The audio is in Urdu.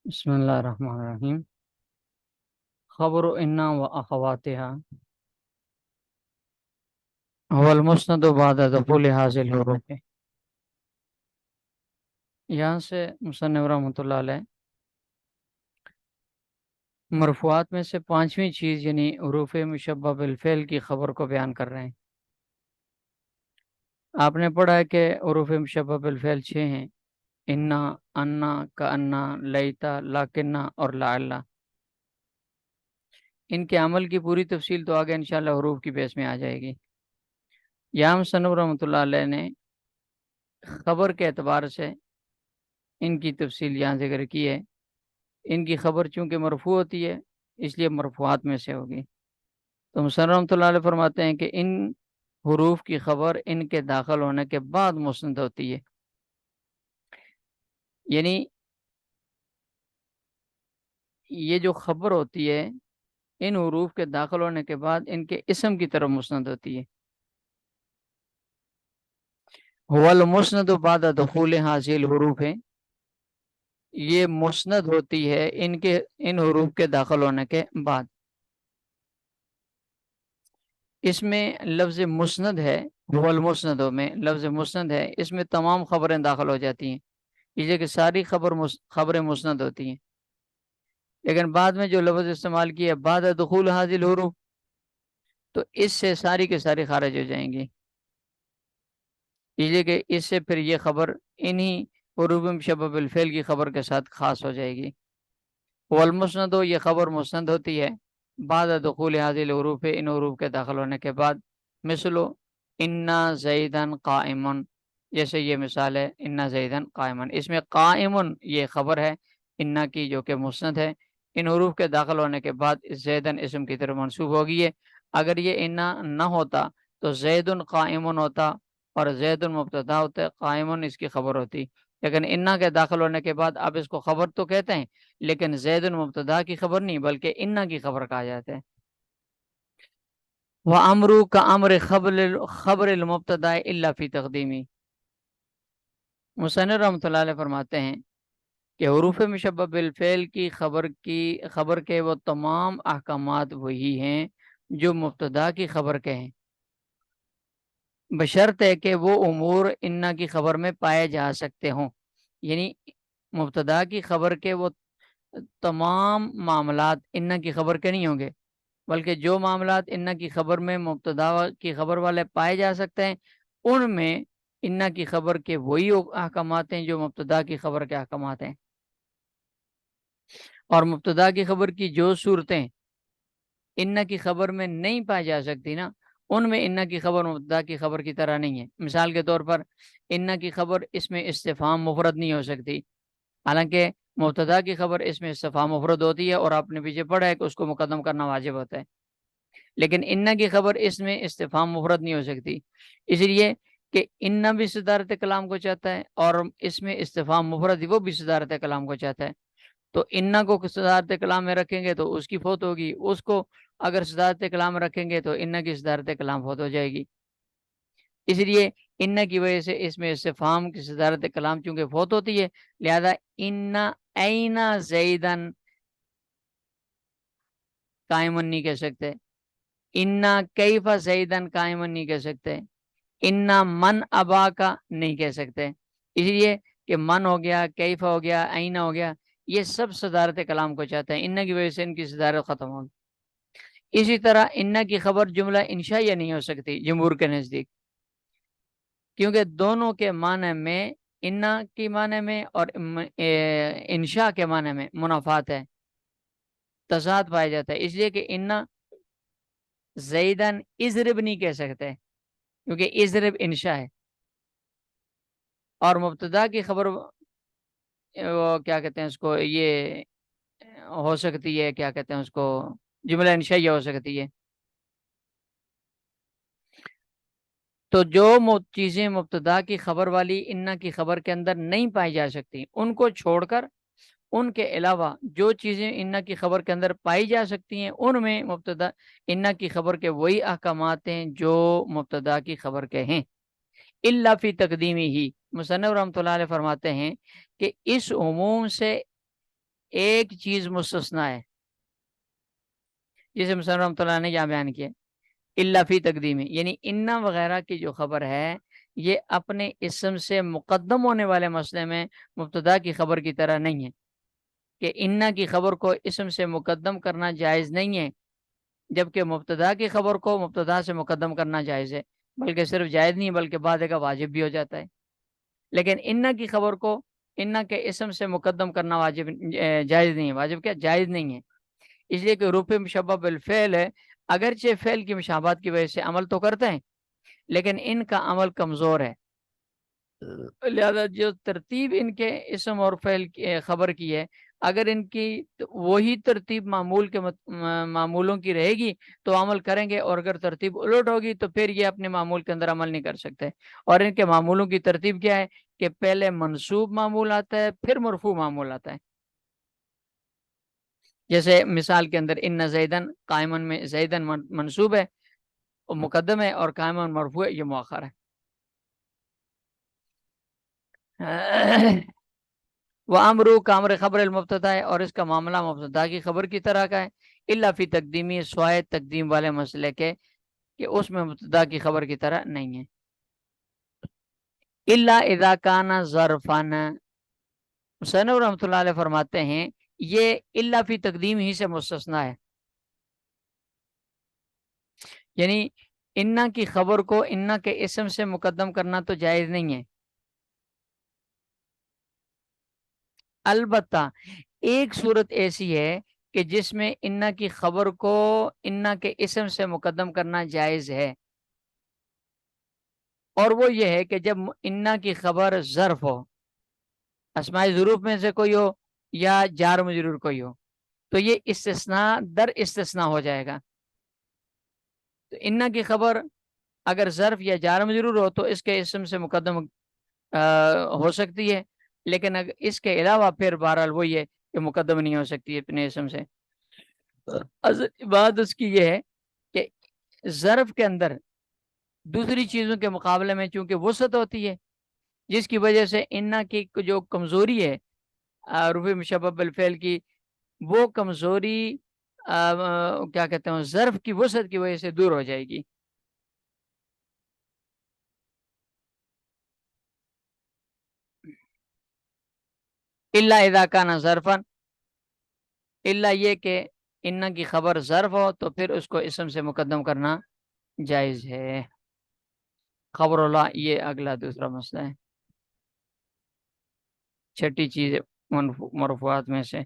بسم اللہ الرحمن الرحیم۔ خبر انا و اخواتها هو المسند بعد دخول حاصل الحروف۔ یہاں سے مصنف رحمۃ اللہ علیہ مرفوعات میں سے پانچویں چیز یعنی حروف مشبہ بالفعل کی خبر کو بیان کر رہے ہیں۔ آپ نے پڑھا ہے کہ حروف مشبہ بالفعل 6 ہیں: انا، انا، کانا، لیتا، لاکنہ اور لعلہ۔ ان کے عمل کی پوری تفصیل تو آگے انشاءاللہ حروف کی بیس میں آ جائے گی۔ یہاں مصنف رحمۃ اللہ علیہ نے خبر کے اعتبار سے ان کی تفصیل یہاں ذکر کی ہے۔ ان کی خبر چونکہ مرفوع ہوتی ہے اس لیے مرفوعات میں سے ہوگی۔ تو مصنف رحمۃ اللہ علیہ فرماتے ہیں کہ ان حروف کی خبر ان کے داخل ہونے کے بعد مسند ہوتی ہے، یعنی یہ جو خبر ہوتی ہے ان حروف کے داخل ہونے کے بعد ان کے اسم کی طرف مسند ہوتی ہے۔ هو المسند بعد دخول هذه الحروف ہے، یہ مسند ہوتی ہے ان حروف کے داخل ہونے کے بعد۔ اس میں لفظ مسند ہے، هو المسند میں لفظ مسند ہے، اس میں تمام خبریں داخل ہو جاتی ہیں، اس لیے کہ ساری خبریں مسند ہوتی ہیں۔ لیکن بعد میں جو لفظ استعمال کیا بعد دخول هذه الحروف، تو اس سے ساری کے ساری خارج ہو جائیں گی، اس لیے کہ اس سے پھر یہ خبر انہی حروف مشبہ بالفعل کی خبر کے ساتھ خاص ہو جائے گی۔ والمسند، یہ خبر مسند ہوتی ہے بعد دخول هذه الحروف، ان حروف کے داخل ہونے کے بعد۔ مثلو انا زیدن قائمن، جیسے یہ مثال ہے انا زیدن قائمن، اس میں قائمن یہ خبر ہے انا کی جو کہ مسند ہے، ان حروف کے داخل ہونے کے بعد زیدن اسم کی طرف منسوب ہوگی ہے۔ اگر یہ انا نہ ہوتا تو زیدن قائمن ہوتا اور زیدن مبتدا ہوتا، قائمن اس کی خبر ہوتی، لیکن انا کے داخل ہونے کے بعد اب اس کو خبر تو کہتے ہیں لیکن زید مبتدا کی خبر نہیں بلکہ انا کی خبر کہا جاتا ہے۔ وَأَمْرُ كَأَمْرِ خبر المبتدا الا فی تقدیمی۔ مصنف رحمۃ اللہ علیہ فرماتے ہیں کہ حروف مشبہ بالفعل کی خبر کے وہ تمام احکامات وہی ہیں جو مبتدا کی خبر کے ہیں، بشرط ہے کہ وہ امور انا کی خبر میں پائے جا سکتے ہوں، یعنی مبتدا کی خبر کے وہ تمام معاملات انا کی خبر کے نہیں ہوں گے، بلکہ جو معاملات انا کی خبر میں مبتدا کی خبر والے پائے جا سکتے ہیں ان میں انا کی خبر کے وہی احکامات ہیں جو مبتدا کی خبر کے احکامات ہیں، اور مبتدا کی خبر کی جو صورتیں انا کی خبر میں نہیں پائی جا سکتی نا، ان میں انا کی خبر مبتدا کی خبر کی طرح نہیں ہے۔ مثال کے طور پر انا کی خبر اس میں استفہام مفرد نہیں ہو سکتی، حالانکہ مبتدا کی خبر اس میں استفہام مفرد ہوتی ہے اور آپ نے پیچھے پڑھا ہے کہ اس کو مقدم کرنا واجب ہوتا ہے، لیکن انا کی خبر اس میں استفہام مفرد نہیں ہو سکتی، اس لیے کہ انا بھی صدارت کلام کو چاہتا ہے اور اس میں استفہام مفرد وہ بھی صدارت کلام کو چاہتا ہے، تو انا کو صدارت کلام میں رکھیں گے تو اس کی فوت ہوگی، اس کو اگر صدارت کلام میں رکھیں گے تو انا کی صدارت کلام فوت ہو جائے گی، اس لیے انا کی وجہ سے اس میں استفہام کی صدارت کلام چونکہ فوت ہوتی ہے، لہذا انا اینا زیدن قائمن نہیں کہہ سکتے، انا کیف زیدن قائمن نہیں کہہ سکتے، انا من ابا کا نہیں کہہ سکتے، اس لیے کہ من ہو گیا، کیف ہو گیا، اینا ہو گیا، یہ سب صدارت کلام کو چاہتے ہیں، انا کی وجہ سے ان کی صدارت ختم ہوگی۔ اسی طرح انا کی خبر جملہ انشائیہ نہیں ہو سکتی جمہور کے نزدیک، کیونکہ دونوں کے معنی میں انا کی معنی میں اور انشاء کے معنی میں منافات ہے، تضاد پایا جاتا ہے، اس لیے کہ انا زیدن اضرب نہیں کہہ سکتے کیونکہ اضرب انشاء ہے، اور مبتدا کی خبر وہ کیا کہتے ہیں اس کو، یہ ہو سکتی ہے کیا کہتے ہیں اس کو، جملہ انشائیہ ہو سکتی ہے۔ تو جو چیزیں مبتدا کی خبر والی انا کی خبر کے اندر نہیں پائی جا سکتی ان کو چھوڑ کر ان کے علاوہ جو چیزیں انا کی خبر کے اندر پائی جا سکتی ہیں ان میں مبتدا انا کی خبر کے وہی احکامات ہیں جو مبتدا کی خبر کے ہیں، الا فی تقدیمی ہی۔ مصنف رحمۃ اللہ علیہ فرماتے ہیں کہ اس عموم سے ایک چیز مستثنا ہے جسے مصنف رحمۃ اللہ نے یہاں بیان کیا، الا فی تقدیمی، یعنی انا وغیرہ کی جو خبر ہے یہ اپنے اسم سے مقدم ہونے والے مسئلے میں مبتدا کی خبر کی طرح نہیں ہے، کہ انا کی خبر کو اسم سے مقدم کرنا جائز نہیں ہے، جبکہ مبتدا کی خبر کو مبتدا سے مقدم کرنا جائز ہے، بلکہ صرف جائز نہیں بلکہ بعد کا واجب بھی ہو جاتا ہے۔ لیکن انا کی خبر کو انا کے اسم سے مقدم کرنا واجب جائز نہیں ہے، واجب کیا جائز نہیں ہے، اس لیے کہ روپ مشبہ بالفعل ہے، اگرچہ فعل کی مشابہت کی وجہ سے عمل تو کرتے ہیں لیکن ان کا عمل کمزور ہے، لہذا جو ترتیب ان کے اسم اور فعل خبر کی ہے اگر ان کی وہی ترتیب معمول کے معمولوں کی رہے گی تو عمل کریں گے، اور اگر ترتیب الٹ ہوگی تو پھر یہ اپنے معمول کے اندر عمل نہیں کر سکتے۔ اور ان کے معمولوں کی ترتیب کیا ہے کہ پہلے منصوب معمول آتا ہے پھر مرفوع معمول آتا ہے، جیسے مثال کے اندر ان زیدن قائمن میں زیدن منصوب ہے وہ مقدم ہے، اور قائمن مرفوع ہے یہ مؤخر ہے۔ وہ امرو کا امر خبر المبتدا ہے، اور اس کا معاملہ مبتدا کی خبر کی طرح کا ہے، الا فی تقدیمی، سوائے تقدیم والے مسئلے کے کہ اس میں مبتدا کی خبر کی طرح نہیں ہے۔ الا اذا کان ظرفا، مصنف رحمۃ اللہ علیہ فرماتے ہیں یہ الا فی تقدیم ہی سے مستثنا ہے، یعنی انا کی خبر کو انا کے اسم سے مقدم کرنا تو جائز نہیں ہے، البتہ ایک صورت ایسی ہے کہ جس میں انا کی خبر کو انا کے اسم سے مقدم کرنا جائز ہے، اور وہ یہ ہے کہ جب انا کی خبر ظرف ہو، اسماء ظروف میں سے کوئی ہو یا جار مجرور کوئی ہو، تو یہ استثناء در استثناء ہو جائے گا۔ تو انا کی خبر اگر ظرف یا جار مجرور ہو تو اس کے اسم سے مقدم ہو سکتی ہے، لیکن اگر اس کے علاوہ پھر بہرحال وہی ہے کہ مقدم نہیں ہو سکتی اپنے اسم سے۔ بات اس کی یہ ہے کہ ظرف کے اندر دوسری چیزوں کے مقابلے میں چونکہ وسعت ہوتی ہے، جس کی وجہ سے انا کی جو کمزوری ہے رفع مشبہ بالفعل کی، وہ کمزوری کیا کہتے ہیں ظرف کی وسعت کی وجہ سے دور ہو جائے گی۔ الا اذا کان ظرفا، الا یہ کہ انا کی خبر ظرف ہو تو پھر اس کو اسم سے مقدم کرنا جائز ہے۔ خبر اللہ یہ اگلا دوسرا مسئلہ ہے، چھٹی چیز مرفوعات میں سے۔